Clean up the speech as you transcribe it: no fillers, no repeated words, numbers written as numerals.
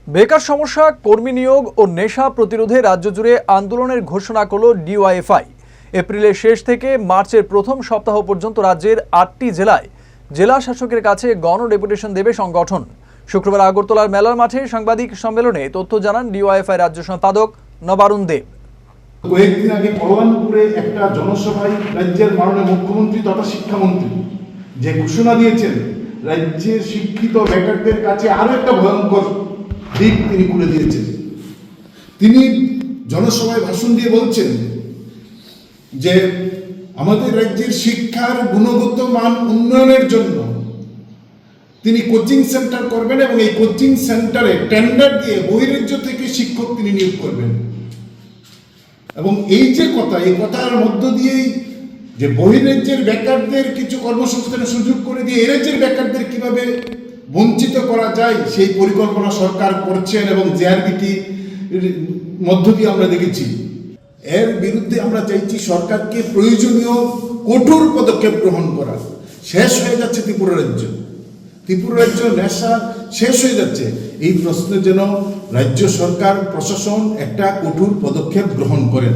বেকার সমস্যা, কর্মী নিয়োগ ও নেশা প্রতিরোধে রাজ্য জুড়ে আন্দোলনের ঘোষণা করল ডিওয়াইএফআই। এপ্রিলের শেষ থেকে মার্চের প্রথম সপ্তাহ পর্যন্ত রাজ্যের 8টি জেলায় জেলা শাসকের কাছে গণ ডেপুটেশন দেবে সংগঠন। শুক্রবার আগরতলার মেলার মাঠে সাংবাদিক সম্মেলনে তথ্য জানান ডিওয়াইএফআই রাজ্য সম্পাদক নবারুণ দেব। কয়েকদিন আগে ভগবানপুরে একটা জনসভায় রাজ্যের মাননীয় মুখ্যমন্ত্রী তথা শিক্ষামন্ত্রী যে ঘোষণা দিয়েছেন, রাজ্যের শিক্ষিত বেকারদের কাছে আরো একটা ভয়ঙ্কর দিক তিনি খুলে দিয়েছেন। তিনি জনসভায় ভাষণ দিয়ে বলছেন যে আমাদের রাজ্যের শিক্ষার গুণগত মান উন্নয়নের জন্য তিনি কোচিং সেন্টার করবেন এবং এই কোচিং সেন্টারে টেন্ডার দিয়ে বহিরাজ্য থেকে শিক্ষক তিনি নিয়োগ করবেন। এবং এই যে কথা, এই কথার মধ্য দিয়েই যে বহিরাজ্যের বেকারদের কিছু কর্মসংস্থানের সুযোগ করে দিয়ে এ রাজ্যের বেকারদের কিভাবে বঞ্চিত করা যায় সেই পরিকল্পনা সরকার করছেন এবং জেআরবিটি মধ্য দিয়ে আমরা দেখেছি। এর বিরুদ্ধে আমরা চাইছি সরকারকে প্রয়োজনীয় কঠোর পদক্ষেপ গ্রহণ করা। শেষ হয়ে যাচ্ছে ত্রিপুরা রাজ্য, ত্রিপুরা রাজ্য নেশা শেষ হয়ে যাচ্ছে। এই প্রশ্নে যেন রাজ্য সরকার প্রশাসন একটা কঠোর পদক্ষেপ গ্রহণ করেন।